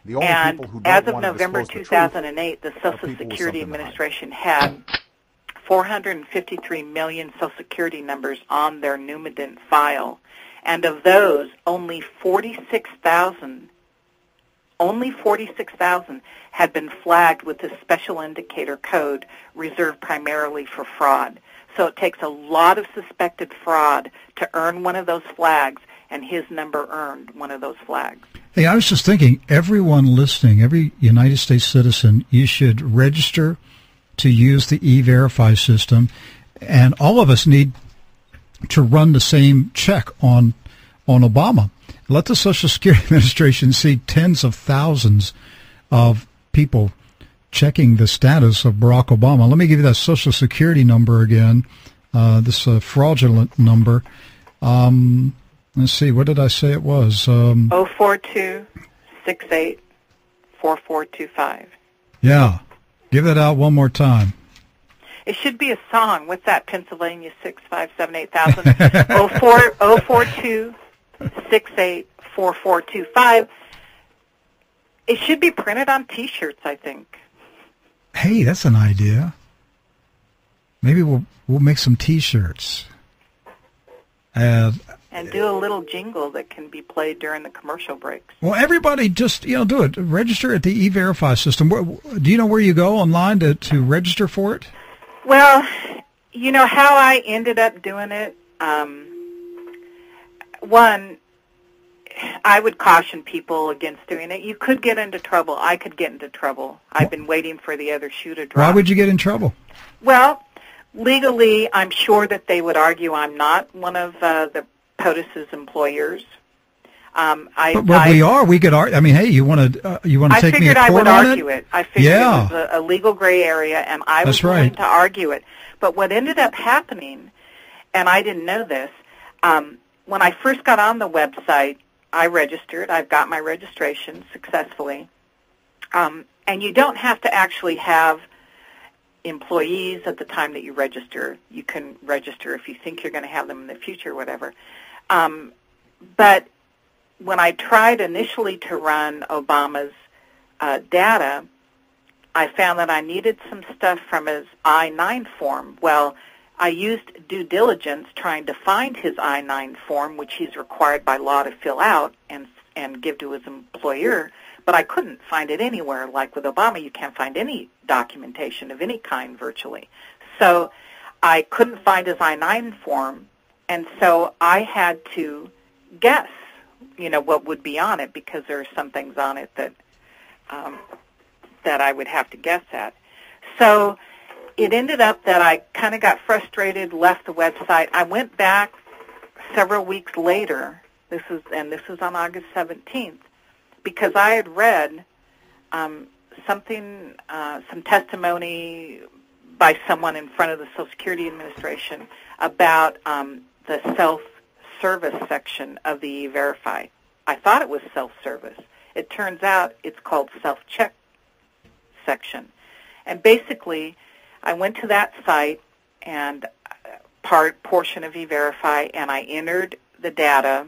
And as of November 2008, the Social Security Administration had 453 million Social Security numbers on their Numident file. And of those, only 46,000 had been flagged with this special indicator code reserved primarily for fraud. So it takes a lot of suspected fraud to earn one of those flags, and his number earned one of those flags. Hey, I was just thinking, everyone listening, every United States citizen, you should register to use the E-Verify system, and all of us need to run the same check on Obama. Let the Social Security Administration see tens of thousands of people checking the status of Barack Obama. Let me give you that Social Security number again, this fraudulent number. Let's see, what did I say it was? 042-68-4425. Yeah. Give that out one more time. It should be a song. What's that? Pennsylvania 6578000. 042-68-4425. It should be printed on T-shirts, I think. Hey, that's an idea. Maybe we'll make some T-shirts. And do a little jingle that can be played during the commercial breaks. Well, everybody just, do it. Register at the E-Verify system. Do you know where you go online to register for it? Well, you know how I ended up doing it? One, I would caution people against doing it. You could get into trouble. I could get into trouble. I've been waiting for the other shoe to drop. Why would you get in trouble? Well, legally, I'm sure that they would argue I'm not one of the POTUS's employers. But we are. We could argue. I mean, hey, you want to take me to court on it? I figured I would argue it. I figured it was a legal gray area, and I was willing to argue it. But what ended up happening, and I didn't know this, when I first got on the website, I registered. I've got my registration successfully. And you don't have to actually have employees at the time that you register. You can register if you think you're going to have them in the future or whatever. But when I tried initially to run Obama's data, I found that I needed some stuff from his I-9 form. Well, I used due diligence trying to find his I-9 form, which he's required by law to fill out and give to his employer, but I couldn't find it anywhere. Like with Obama, you can't find any documentation of any kind virtually. So I couldn't find his I-9 form, and so I had to guess, what would be on it, because there are some things on it that I would have to guess at. So it ended up that I kind of got frustrated, left the website. I went back several weeks later. This is on August 17th, because I had read some testimony by someone in front of the Social Security Administration about the self-service section of the E-Verify. I thought it was self-service. It turns out it's called self-check section. And basically, I went to that site and portion of E-Verify, and I entered the data,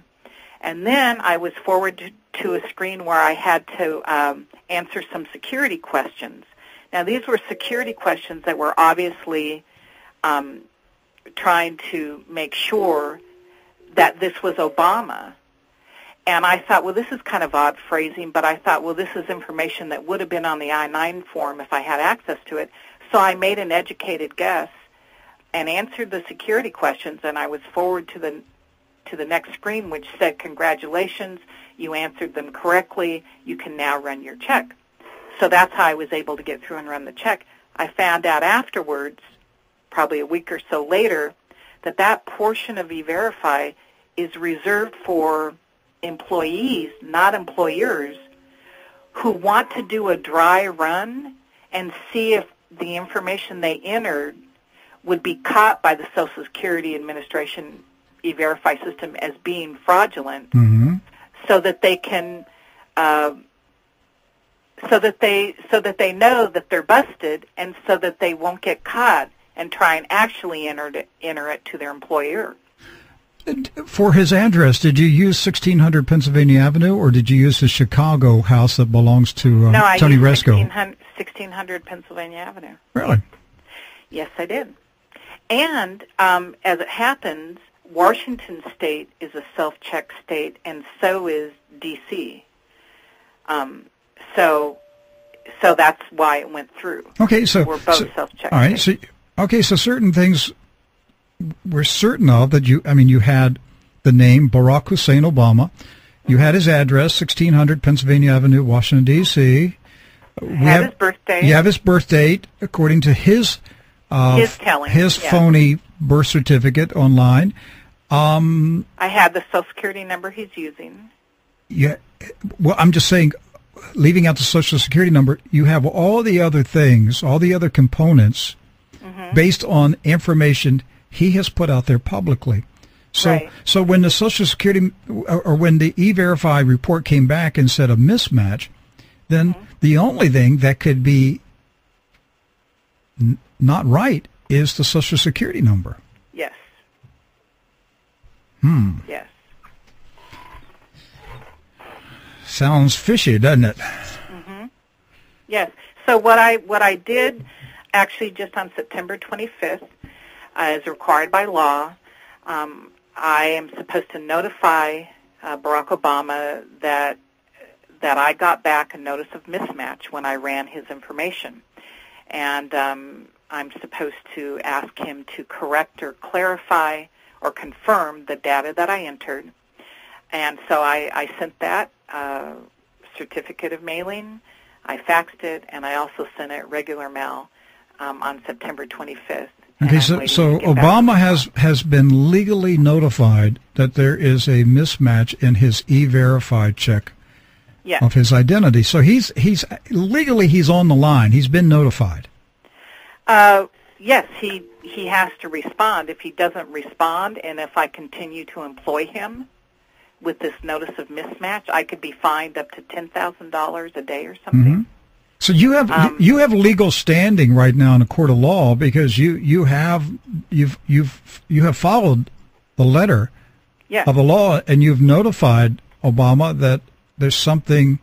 and then I was forwarded to a screen where I had to answer some security questions. Now, these were security questions that were obviously trying to make sure that this was Obama. And I thought, well, this is kind of odd phrasing, but I thought, well, this is information that would have been on the I-9 form if I had access to it. So I made an educated guess and answered the security questions, and I was forwarded to the next screen, which said, congratulations, you answered them correctly, you can now run your check. So that's how I was able to get through and run the check. I found out afterwards, probably a week or so later, that portion of E-Verify is reserved for employees, not employers, who want to do a dry run and see if the information they entered would be caught by the Social Security Administration E-Verify system as being fraudulent, so that they can, so that they know that they're busted, and so that they won't get caught and try and actually enter it to their employer. for his address, did you use 1600 Pennsylvania Avenue, or did you use the Chicago house that belongs to Tony Resco? 1600 Pennsylvania Avenue. Really? Yes, I did. And as it happens, Washington State is a self-check state, and so is D.C. So that's why it went through. Okay, so we're both self-check. All right. States. So certain things we're certain of that you had the name Barack Hussein Obama. You had his address, 1600 Pennsylvania Avenue, Washington, D.C. We have his birthday. You have his birth date, according to his phony birth certificate online. I had the Social Security number he's using. Yeah. Well, I'm just saying, leaving out the Social Security number, you have all the other things, all the other components, based on information he has put out there publicly. So when the Social Security or when the E-Verify report came back and said a mismatch, then the only thing that could be not right is the Social Security number. Yes. Yes. Sounds fishy, doesn't it? Yes. So what I did actually just on September 25th, as required by law, I am supposed to notify Barack Obama that I got back a notice of mismatch when I ran his information. And I'm supposed to ask him to correct or clarify or confirm the data that I entered. And so I sent that certificate of mailing, I faxed it, and I also sent it regular mail on September 25th. Okay, so Obama has been legally notified that there is a mismatch in his E-Verify check of his identity. So he's legally on the line. He's been notified. Yes, he has to respond. If he doesn't respond, and if I continue to employ him with this notice of mismatch, I could be fined up to $10,000 a day or something. So you have legal standing right now in a court of law because you have followed the letter of the law, and you've notified Obama that there's something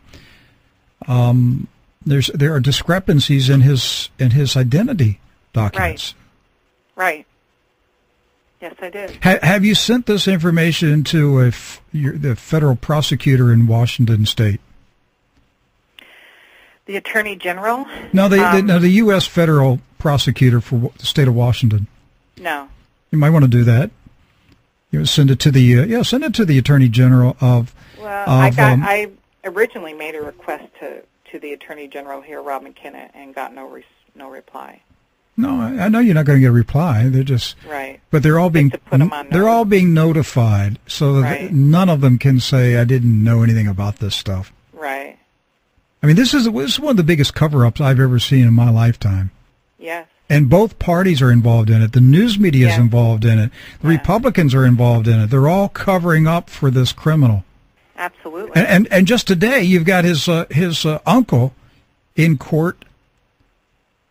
there are discrepancies in his identity documents. Right. Yes, I did. Have you sent this information to the federal prosecutor in Washington State? The Attorney General? No, the U.S. federal prosecutor for the state of Washington. No. You might want to do that. You send it to the Attorney General of. Well, I originally made a request to the Attorney General here, Rob McKenna, and got no reply. No, I know you're not going to get a reply. They're just but they're all being notified, so that none of them can say I didn't know anything about this stuff. Right. I mean, this is one of the biggest cover-ups I've ever seen in my lifetime. Yes. And both parties are involved in it. The news media is involved in it. The Republicans are involved in it. They're all covering up for this criminal. Absolutely. And just today, you've got his uncle in court.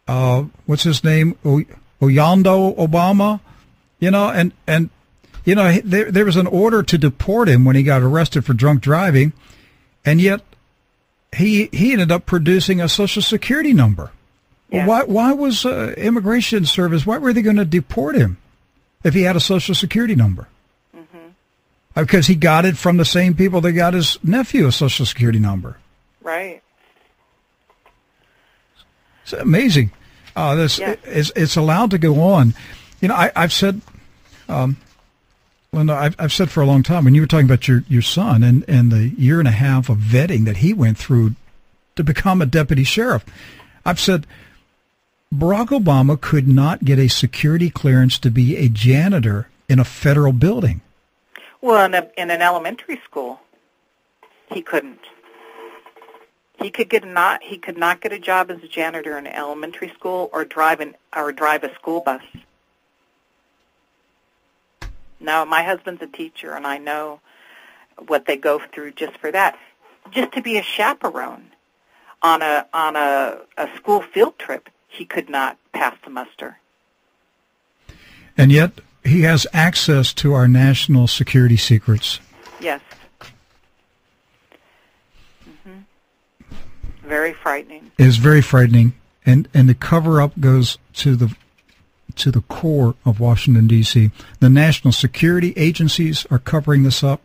What's his name? Oyando Obama. There was an order to deport him when he got arrested for drunk driving, and yet he ended up producing a Social Security number. Yeah. Well, why was Immigration Service? Why were they going to deport him if he had a Social Security number? Because he got it from the same people that got his nephew a Social Security number. Right. It's amazing. It's allowed to go on. I've said, Linda, I've said for a long time, when you were talking about your son and the year and a half of vetting that he went through to become a deputy sheriff, I've said Barack Obama could not get a security clearance to be a janitor in a federal building. Well, in an elementary school, he couldn't. He could not get a job as a janitor in an elementary school or drive a school bus. Now, my husband's a teacher, and I know what they go through just for that. Just to be a chaperone on a school field trip, he could not pass the muster. And yet he has access to our national security secrets. Yes. Very frightening. It is very frightening, and the cover-up goes to the core of Washington, D.C. The national security agencies are covering this up.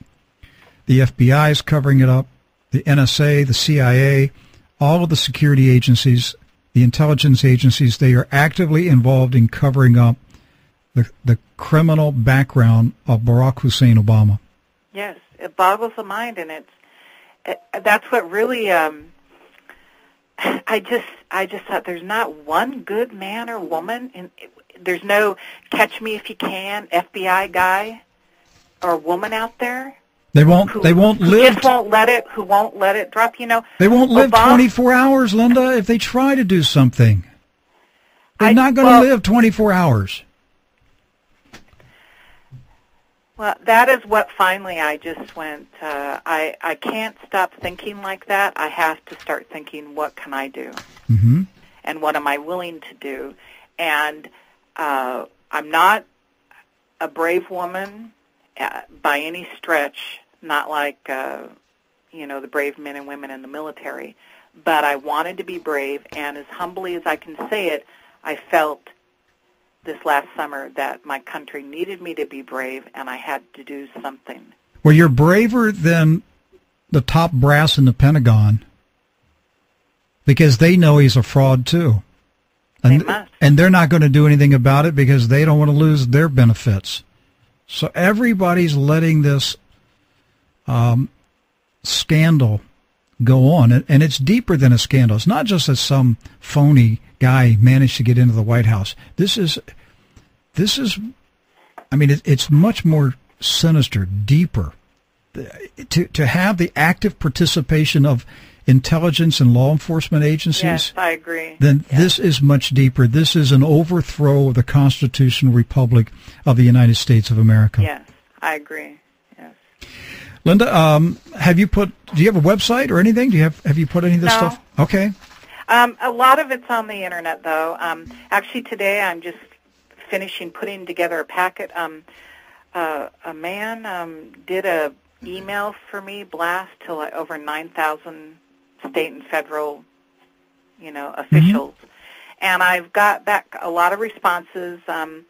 The FBI is covering it up. The NSA, the CIA, all of the security agencies, the intelligence agencies, they are actively involved in covering up the criminal background of Barack Hussein Obama. Yes, it boggles the mind, and that's what really. I just thought there's not one good man or woman, and there's no catch me if you can FBI guy or woman out there. They won't live. Just won't let it drop. You know, they won't live 24 hours, Linda. If they try to do something, they're not going to live 24 hours. Well, that is what finally I just went, I can't stop thinking like that. I have to start thinking, what can I do? Mm-hmm. And what am I willing to do? And I'm not a brave woman by any stretch, not like, the brave men and women in the military. But I wanted to be brave, and as humbly as I can say it, I felt this last summer that my country needed me to be brave, and I had to do something. Well, you're braver than the top brass in the Pentagon, because they know he's a fraud too. And, they must. And they're not going to do anything about it because they don't want to lose their benefits. So everybody's letting this scandal go on, and it's deeper than a scandal. It's not just that some phony guy managed to get into the White House. This is, I mean, it's much more sinister, deeper. To have the active participation of intelligence and law enforcement agencies. Yes, I agree. Then this is much deeper. This is an overthrow of the constitutional republic of the United States of America. Yes, I agree. Yes. Linda, do you have a website or anything? Have you put any of this stuff? Okay. A lot of it's on the internet, though. Actually, today I'm just finishing putting together a packet. A man did a email for me, blast to over 9,000 state and federal, officials, and I've got back a lot of responses. And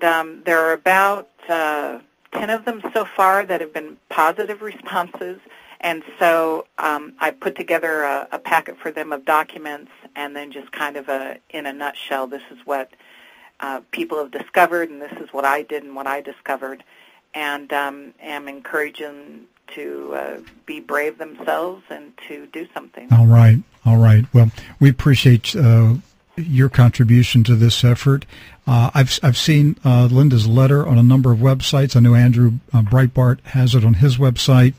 there are about 10 of them so far that have been positive responses. And so I put together a packet for them of documents, and then just kind of in a nutshell, this is what people have discovered, and this is what I did and what I discovered, and am encouraging to be brave themselves and to do something. All right. Well, we appreciate your contribution to this effort. I've seen Linda's letter on a number of websites. I know Andrew Breitbart has it on his website.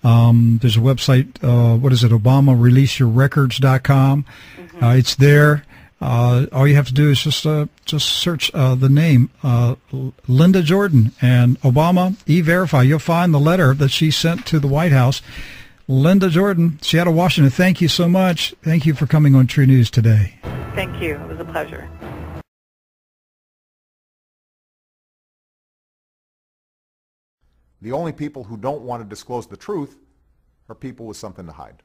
There's a website, ObamaReleaseYourRecords.com. Mm-hmm. It's there. All you have to do is just search the name Linda Jordan and Obama E-Verify. You'll find the letter that she sent to the White House. Linda Jordan, Seattle, Washington, thank you so much. Thank you for coming on True News today. Thank you. It was a pleasure. The only people who don't want to disclose the truth are people with something to hide.